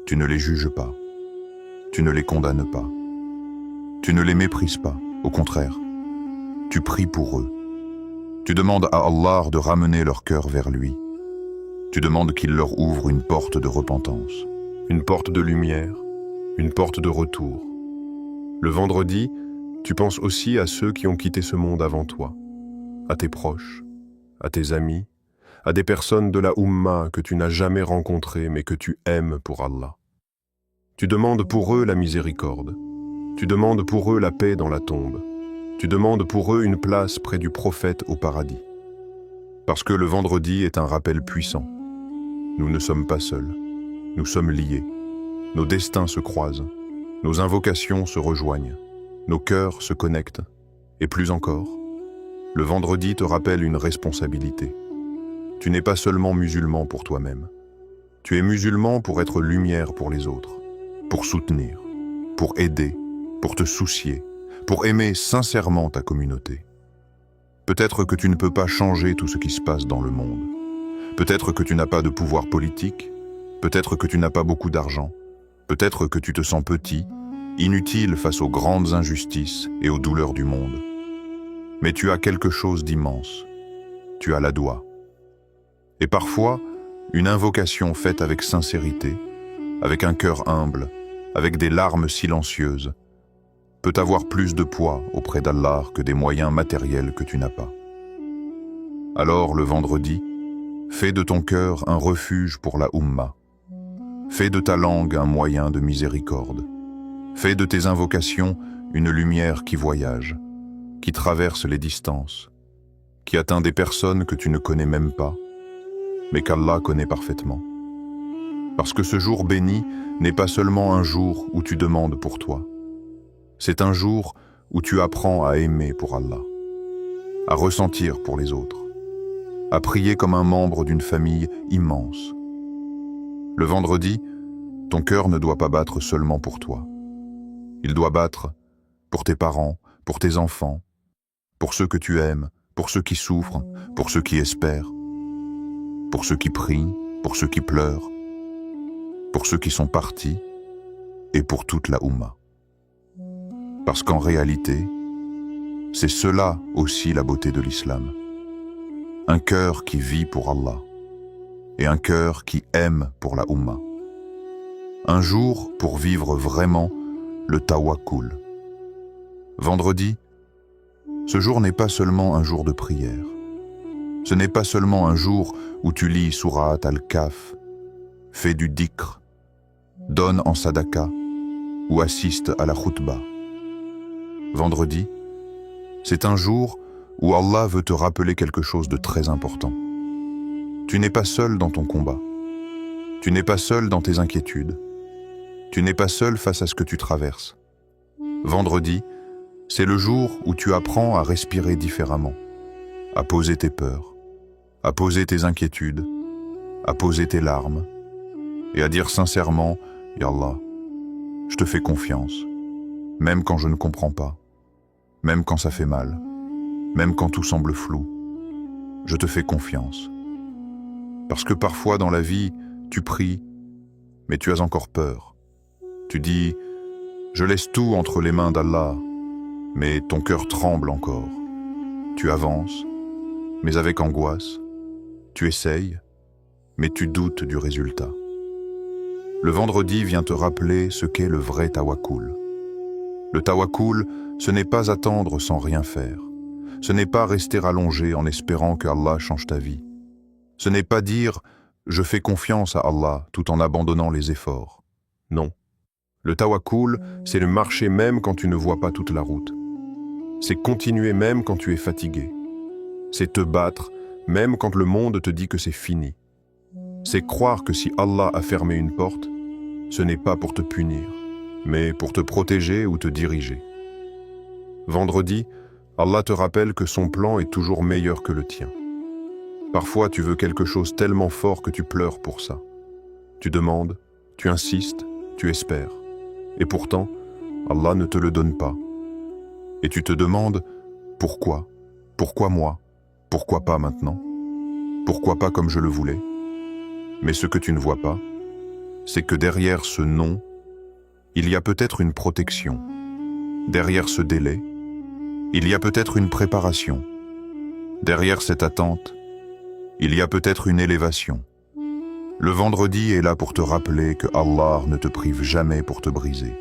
Tu ne les juges pas, tu ne les condamnes pas, tu ne les méprises pas, au contraire, tu pries pour eux. Tu demandes à Allah de ramener leur cœur vers lui. Tu demandes qu'il leur ouvre une porte de repentance, une porte de lumière, une porte de retour. Le vendredi, tu penses aussi à ceux qui ont quitté ce monde avant toi, à tes proches, à tes amis, à des personnes de la Ummah que tu n'as jamais rencontrées mais que tu aimes pour Allah. Tu demandes pour eux la miséricorde. Tu demandes pour eux la paix dans la tombe. Tu demandes pour eux une place près du prophète au paradis. Parce que le vendredi est un rappel puissant. Nous ne sommes pas seuls. Nous sommes liés. Nos destins se croisent. Nos invocations se rejoignent. Nos cœurs se connectent. Et plus encore, le vendredi te rappelle une responsabilité. Tu n'es pas seulement musulman pour toi-même. Tu es musulman pour être lumière pour les autres, pour soutenir, pour aider, pour te soucier, pour aimer sincèrement ta communauté. Peut-être que tu ne peux pas changer tout ce qui se passe dans le monde. Peut-être que tu n'as pas de pouvoir politique. Peut-être que tu n'as pas beaucoup d'argent. Peut-être que tu te sens petit, inutile face aux grandes injustices et aux douleurs du monde. Mais tu as quelque chose d'immense. Tu as la doua. Et parfois, une invocation faite avec sincérité, avec un cœur humble, avec des larmes silencieuses, peut avoir plus de poids auprès d'Allah que des moyens matériels que tu n'as pas. Alors, le vendredi, fais de ton cœur un refuge pour la Ummah. Fais de ta langue un moyen de miséricorde. Fais de tes invocations une lumière qui voyage, qui traverse les distances, qui atteint des personnes que tu ne connais même pas, mais qu'Allah connaît parfaitement. Parce que ce jour béni n'est pas seulement un jour où tu demandes pour toi. C'est un jour où tu apprends à aimer pour Allah, à ressentir pour les autres, à prier comme un membre d'une famille immense. Le vendredi, ton cœur ne doit pas battre seulement pour toi. Il doit battre pour tes parents, pour tes enfants, pour ceux que tu aimes, pour ceux qui souffrent, pour ceux qui espèrent, pour ceux qui prient, pour ceux qui pleurent, pour ceux qui sont partis et pour toute la Ummah. Parce qu'en réalité, c'est cela aussi la beauté de l'islam. Un cœur qui vit pour Allah et un cœur qui aime pour la Ummah. Un jour pour vivre vraiment le tawakkul. Vendredi, ce jour n'est pas seulement un jour de prière. Ce n'est pas seulement un jour où tu lis Surat al-Kahf, fais du dhikr, donne en sadaka ou assiste à la khutbah. Vendredi, c'est un jour où Allah veut te rappeler quelque chose de très important. Tu n'es pas seul dans ton combat. Tu n'es pas seul dans tes inquiétudes. Tu n'es pas seul face à ce que tu traverses. Vendredi, c'est le jour où tu apprends à respirer différemment, à poser tes peurs, à poser tes inquiétudes, à poser tes larmes et à dire sincèrement « Ya Allah, je te fais confiance, même quand je ne comprends pas, même quand ça fait mal, même quand tout semble flou, je te fais confiance. » Parce que parfois dans la vie, tu pries, mais tu as encore peur. Tu dis « Je laisse tout entre les mains d'Allah », mais ton cœur tremble encore. Tu avances, mais avec angoisse. Tu essayes, mais tu doutes du résultat. Le vendredi vient te rappeler ce qu'est le vrai tawakkul. Le tawakkul, ce n'est pas attendre sans rien faire. Ce n'est pas rester allongé en espérant que Allah change ta vie. Ce n'est pas dire « je fais confiance à Allah » tout en abandonnant les efforts. Non. Le tawakkul, c'est le marcher même quand tu ne vois pas toute la route. C'est continuer même quand tu es fatigué. C'est te battre même quand le monde te dit que c'est fini. C'est croire que si Allah a fermé une porte, ce n'est pas pour te punir, mais pour te protéger ou te diriger. Vendredi, Allah te rappelle que son plan est toujours meilleur que le tien. Parfois, tu veux quelque chose tellement fort que tu pleures pour ça. Tu demandes, tu insistes, tu espères. Et pourtant, Allah ne te le donne pas. Et tu te demandes, pourquoi? Pourquoi moi? Pourquoi pas maintenant? Pourquoi pas comme je le voulais? Mais ce que tu ne vois pas, c'est que derrière ce non, il y a peut-être une protection. Derrière ce délai, il y a peut-être une préparation. Derrière cette attente, il y a peut-être une élévation. Le vendredi est là pour te rappeler que Allah ne te prive jamais pour te briser.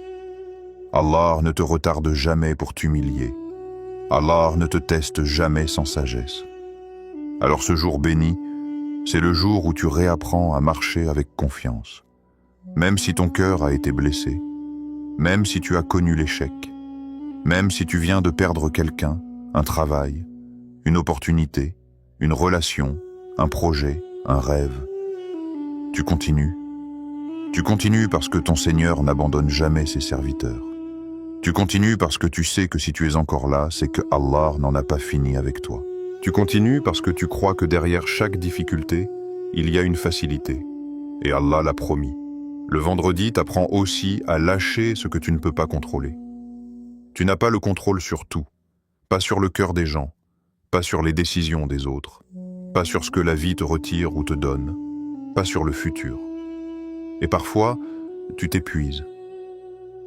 Allah ne te retarde jamais pour t'humilier. Allah ne te teste jamais sans sagesse. Alors ce jour béni, C'est le jour où tu réapprends à marcher avec confiance, même si ton cœur a été blessé, même si tu as connu l'échec, même si tu viens de perdre quelqu'un, un travail, une opportunité, une relation, un projet, un rêve. Tu continues. Tu continues parce que ton Seigneur n'abandonne jamais ses serviteurs. Tu continues parce que tu sais que si tu es encore là, c'est que Allah n'en a pas fini avec toi. Tu continues parce que tu crois que derrière chaque difficulté, il y a une facilité. Et Allah l'a promis. Le vendredi t'apprend aussi à lâcher ce que tu ne peux pas contrôler. Tu n'as pas le contrôle sur tout, pas sur le cœur des gens, pas sur les décisions des autres, pas sur ce que la vie te retire ou te donne, pas sur le futur. Et parfois, tu t'épuises,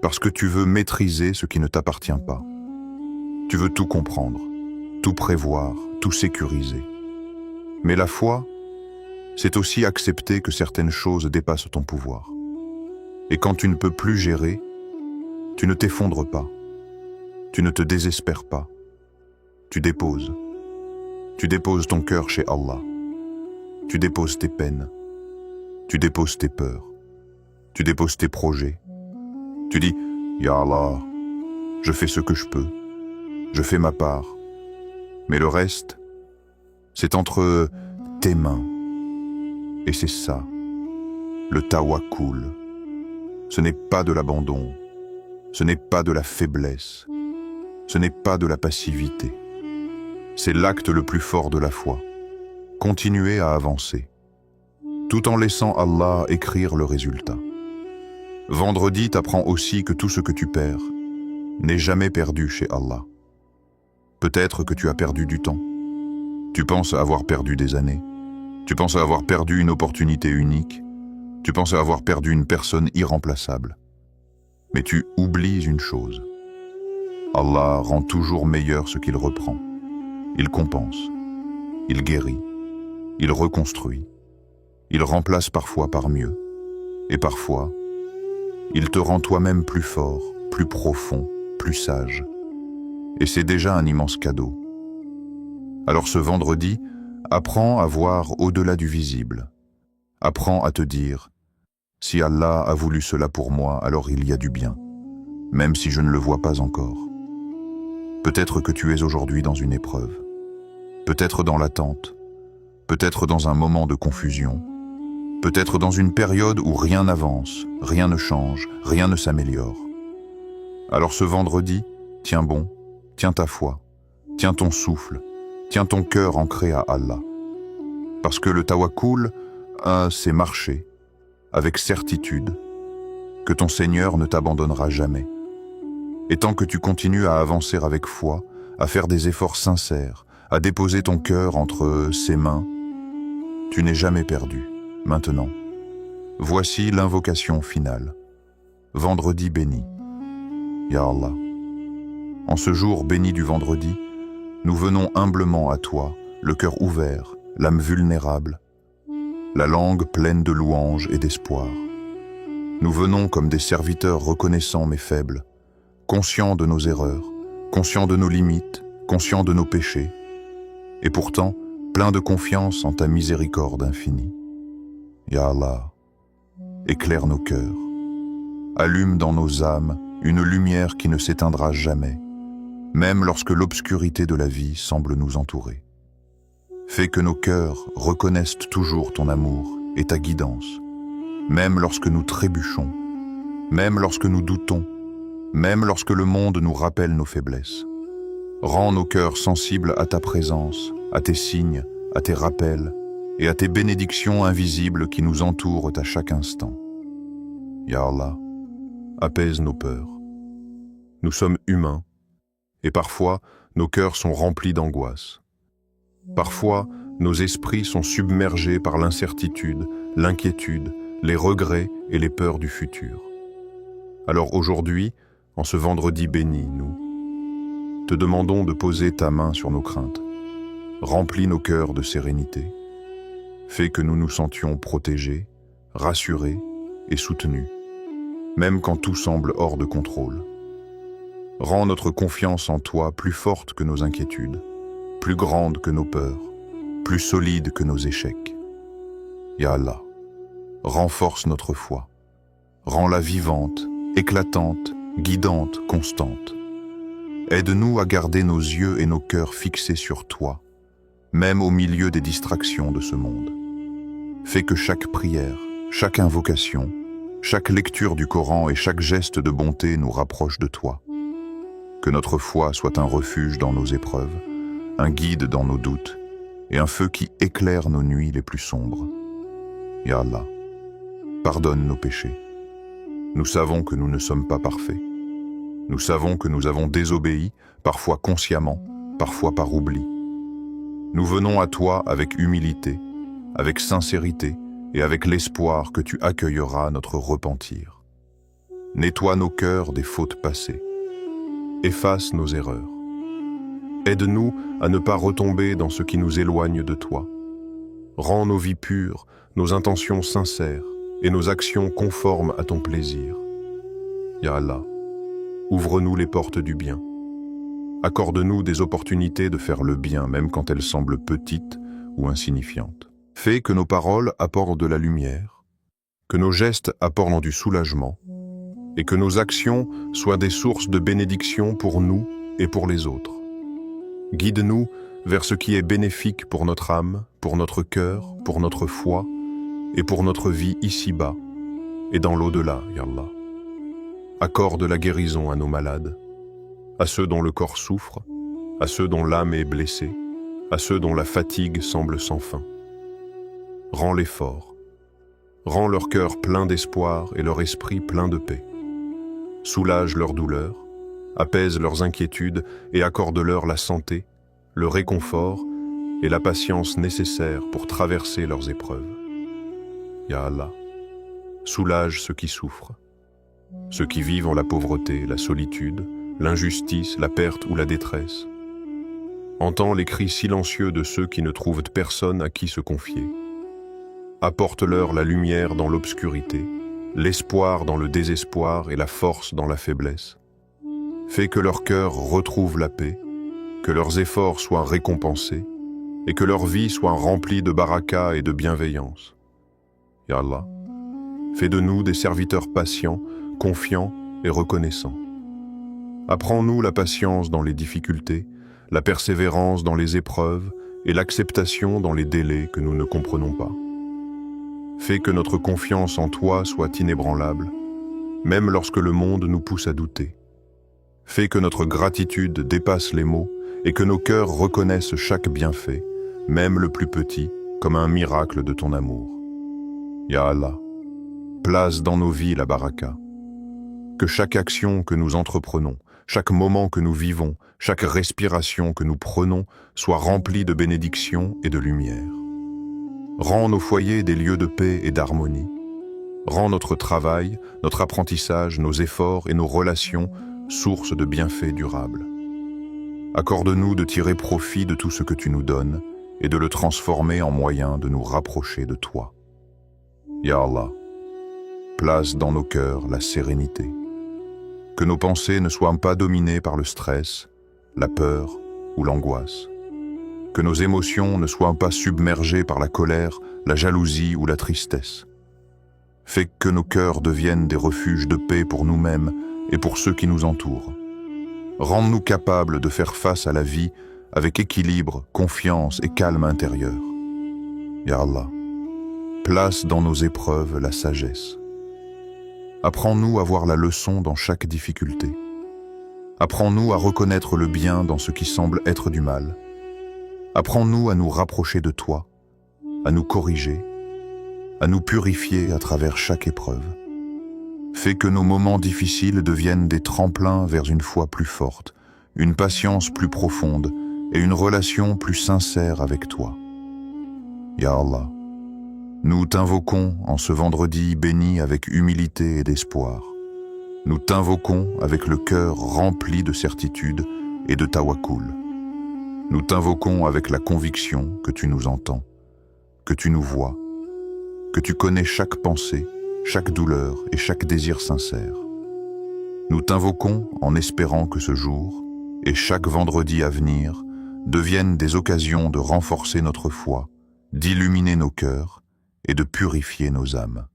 parce que tu veux maîtriser ce qui ne t'appartient pas. Tu veux tout comprendre, tout prévoir, tout sécuriser. Mais la foi, c'est aussi accepter que certaines choses dépassent ton pouvoir. Et quand tu ne peux plus gérer, tu ne t'effondres pas, tu ne te désespères pas, tu déposes. Tu déposes ton cœur chez Allah, tu déposes tes peines, tu déposes tes peurs, tu déposes tes projets. Tu dis, Ya Allah, je fais ce que je peux, je fais ma part. Mais le reste, c'est entre tes mains. Et c'est ça, le tawakkul. Ce n'est pas de l'abandon, ce n'est pas de la faiblesse, ce n'est pas de la passivité. C'est l'acte le plus fort de la foi. Continuer à avancer, tout en laissant Allah écrire le résultat. Vendredi t'apprend aussi que tout ce que tu perds n'est jamais perdu chez Allah. Peut-être que tu as perdu du temps. Tu penses avoir perdu des années. Tu penses avoir perdu une opportunité unique. Tu penses avoir perdu une personne irremplaçable. Mais tu oublies une chose. Allah rend toujours meilleur ce qu'il reprend. Il compense. Il guérit. Il reconstruit. Il remplace parfois par mieux. Et parfois, il te rend toi-même plus fort, plus profond, plus sage. Et c'est déjà un immense cadeau. Alors ce vendredi, apprends à voir au-delà du visible. Apprends à te dire, si Allah a voulu cela pour moi, alors il y a du bien, même si je ne le vois pas encore. Peut-être que tu es aujourd'hui dans une épreuve, peut-être dans l'attente, peut-être dans un moment de confusion, peut-être dans une période où rien n'avance, rien ne change, rien ne s'améliore. Alors ce vendredi, tiens bon, tiens ta foi, tiens ton souffle, tiens ton cœur ancré à Allah. Parce que le tawakkul, c'est marcher, avec certitude, que ton Seigneur ne t'abandonnera jamais. Et tant que tu continues à avancer avec foi, à faire des efforts sincères, à déposer ton cœur entre ses mains, tu n'es jamais perdu. Maintenant, voici l'invocation finale. Vendredi béni. Ya Allah. En ce jour béni du vendredi, nous venons humblement à toi, le cœur ouvert, l'âme vulnérable, la langue pleine de louanges et d'espoir. Nous venons comme des serviteurs reconnaissants mais faibles, conscients de nos erreurs, conscients de nos limites, conscients de nos péchés, et pourtant pleins de confiance en ta miséricorde infinie. Ya Allah, éclaire nos cœurs, allume dans nos âmes une lumière qui ne s'éteindra jamais, même lorsque l'obscurité de la vie semble nous entourer. Fais que nos cœurs reconnaissent toujours ton amour et ta guidance, même lorsque nous trébuchons, même lorsque nous doutons, même lorsque le monde nous rappelle nos faiblesses. Rends nos cœurs sensibles à ta présence, à tes signes, à tes rappels et à tes bénédictions invisibles qui nous entourent à chaque instant. Ya Allah, apaise nos peurs. Nous sommes humains et parfois nos cœurs sont remplis d'angoisse. Parfois, nos esprits sont submergés par l'incertitude, l'inquiétude, les regrets et les peurs du futur. Alors aujourd'hui, en ce vendredi béni, nous te demandons de poser ta main sur nos craintes. Remplis nos cœurs de sérénité. Fais que nous nous sentions protégés, rassurés et soutenus, même quand tout semble hors de contrôle. Rends notre confiance en toi plus forte que nos inquiétudes, plus grande que nos peurs, plus solide que nos échecs. Ya Allah, renforce notre foi, rends-la vivante, éclatante, guidante, constante. Aide-nous à garder nos yeux et nos cœurs fixés sur toi, même au milieu des distractions de ce monde. Fais que chaque prière, chaque invocation, chaque lecture du Coran et chaque geste de bonté nous rapproche de toi. Que notre foi soit un refuge dans nos épreuves, un guide dans nos doutes et un feu qui éclaire nos nuits les plus sombres. Ya Allah, pardonne nos péchés. Nous savons que nous ne sommes pas parfaits. Nous savons que nous avons désobéi, parfois consciemment, parfois par oubli. Nous venons à toi avec humilité, avec sincérité et avec l'espoir que tu accueilleras notre repentir. Nettoie nos cœurs des fautes passées. Efface nos erreurs. Aide-nous à ne pas retomber dans ce qui nous éloigne de toi. Rends nos vies pures, nos intentions sincères et nos actions conformes à ton plaisir. Ya Allah, ouvre-nous les portes du bien. Accorde-nous des opportunités de faire le bien, même quand elles semblent petites ou insignifiantes. Fais que nos paroles apportent de la lumière, que nos gestes apportent du soulagement, et que nos actions soient des sources de bénédiction pour nous et pour les autres. Guide-nous vers ce qui est bénéfique pour notre âme, pour notre cœur, pour notre foi, et pour notre vie ici-bas, et dans l'au-delà, Ya Allah. Accorde la guérison à nos malades, à ceux dont le corps souffre, à ceux dont l'âme est blessée, à ceux dont la fatigue semble sans fin. Rends-les forts, rends leur cœur plein d'espoir et leur esprit plein de paix. Soulage leurs douleurs, apaise leurs inquiétudes et accorde-leur la santé, le réconfort et la patience nécessaires pour traverser leurs épreuves. Ya Allah, soulage ceux qui souffrent, ceux qui vivent en la pauvreté, la solitude, l'injustice, la perte ou la détresse. Entends les cris silencieux de ceux qui ne trouvent personne à qui se confier. Apporte-leur la lumière dans l'obscurité, l'espoir dans le désespoir et la force dans la faiblesse. Fais que leur cœur retrouve la paix, que leurs efforts soient récompensés et que leur vie soit remplie de baraka et de bienveillance. Ya Allah, fais de nous des serviteurs patients, confiants et reconnaissants. Apprends-nous la patience dans les difficultés, la persévérance dans les épreuves et l'acceptation dans les délais que nous ne comprenons pas. Fais que notre confiance en toi soit inébranlable, même lorsque le monde nous pousse à douter. Fais que notre gratitude dépasse les mots et que nos cœurs reconnaissent chaque bienfait, même le plus petit, comme un miracle de ton amour. Ya Allah, place dans nos vies la baraka. Que chaque action que nous entreprenons, chaque moment que nous vivons, chaque respiration que nous prenons soit remplie de bénédictions et de lumière. Rends nos foyers des lieux de paix et d'harmonie. Rends notre travail, notre apprentissage, nos efforts et nos relations source de bienfaits durables. Accorde-nous de tirer profit de tout ce que tu nous donnes et de le transformer en moyen de nous rapprocher de toi. Ya Allah, place dans nos cœurs la sérénité. Que nos pensées ne soient pas dominées par le stress, la peur ou l'angoisse. Que nos émotions ne soient pas submergées par la colère, la jalousie ou la tristesse. Fais que nos cœurs deviennent des refuges de paix pour nous-mêmes et pour ceux qui nous entourent. Rends-nous capables de faire face à la vie avec équilibre, confiance et calme intérieur. Ya Allah, place dans nos épreuves la sagesse. Apprends-nous à voir la leçon dans chaque difficulté. Apprends-nous à reconnaître le bien dans ce qui semble être du mal. Apprends-nous à nous rapprocher de toi, à nous corriger, à nous purifier à travers chaque épreuve. Fais que nos moments difficiles deviennent des tremplins vers une foi plus forte, une patience plus profonde et une relation plus sincère avec toi. Ya Allah, nous t'invoquons en ce vendredi béni avec humilité et d'espoir. Nous t'invoquons avec le cœur rempli de certitude et de tawakkul. Nous t'invoquons avec la conviction que tu nous entends, que tu nous vois, que tu connais chaque pensée, chaque douleur et chaque désir sincère. Nous t'invoquons en espérant que ce jour et chaque vendredi à venir deviennent des occasions de renforcer notre foi, d'illuminer nos cœurs et de purifier nos âmes.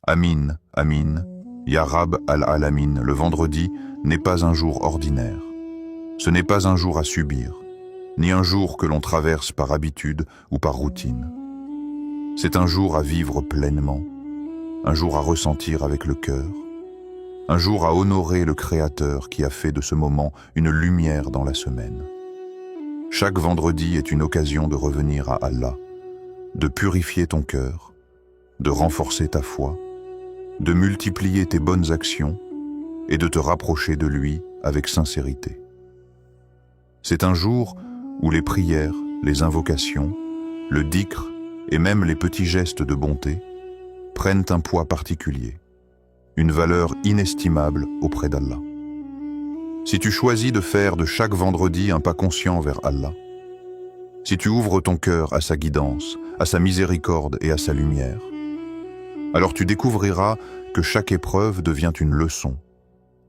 Amin, Amin, Ya Rab al-Alamin, le vendredi n'est pas un jour ordinaire. Ce n'est pas un jour à subir, ni un jour que l'on traverse par habitude ou par routine. C'est un jour à vivre pleinement, un jour à ressentir avec le cœur, un jour à honorer le Créateur qui a fait de ce moment une lumière dans la semaine. Chaque vendredi est une occasion de revenir à Allah, de purifier ton cœur, de renforcer ta foi, de multiplier tes bonnes actions et de te rapprocher de lui avec sincérité. C'est un jour où les prières, les invocations, le dhikr et même les petits gestes de bonté prennent un poids particulier, une valeur inestimable auprès d'Allah. Si tu choisis de faire de chaque vendredi un pas conscient vers Allah, si tu ouvres ton cœur à sa guidance, à sa miséricorde et à sa lumière, alors tu découvriras que chaque épreuve devient une leçon,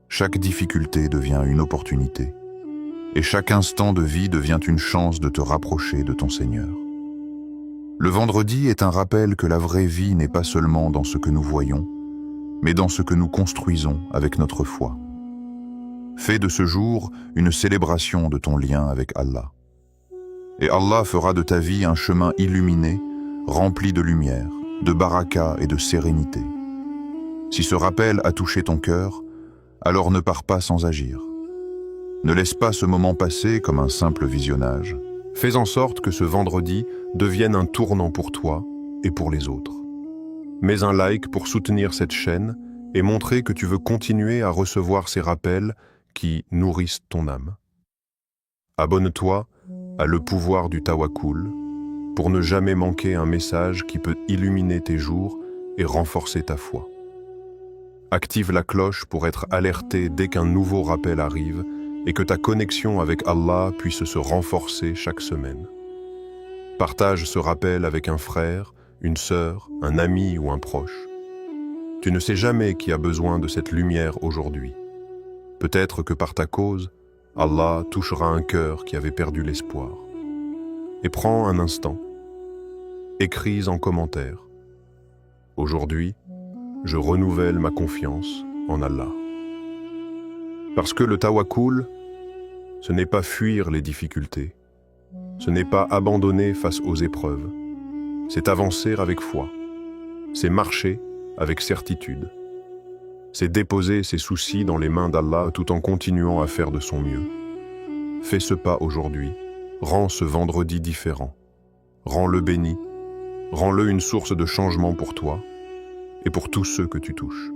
chaque difficulté devient une opportunité, et chaque instant de vie devient une chance de te rapprocher de ton Seigneur. Le vendredi est un rappel que la vraie vie n'est pas seulement dans ce que nous voyons, mais dans ce que nous construisons avec notre foi. Fais de ce jour une célébration de ton lien avec Allah. Et Allah fera de ta vie un chemin illuminé, rempli de lumière, de baraka et de sérénité. Si ce rappel a touché ton cœur, alors ne pars pas sans agir. Ne laisse pas ce moment passer comme un simple visionnage. Fais en sorte que ce vendredi devienne un tournant pour toi et pour les autres. Mets un like pour soutenir cette chaîne et montrer que tu veux continuer à recevoir ces rappels qui nourrissent ton âme. Abonne-toi à Le Pouvoir du Tawakkul pour ne jamais manquer un message qui peut illuminer tes jours et renforcer ta foi. Active la cloche pour être alerté dès qu'un nouveau rappel arrive et que ta connexion avec Allah puisse se renforcer chaque semaine. Partage ce rappel avec un frère, une sœur, un ami ou un proche. Tu ne sais jamais qui a besoin de cette lumière aujourd'hui. Peut-être que par ta cause, Allah touchera un cœur qui avait perdu l'espoir. Et prends un instant. Écris en commentaire. Aujourd'hui, je renouvelle ma confiance en Allah. Parce que le tawakkul, ce n'est pas fuir les difficultés, ce n'est pas abandonner face aux épreuves, c'est avancer avec foi, c'est marcher avec certitude, c'est déposer ses soucis dans les mains d'Allah tout en continuant à faire de son mieux. Fais ce pas aujourd'hui, rends ce vendredi différent, rends-le béni, rends-le une source de changement pour toi et pour tous ceux que tu touches.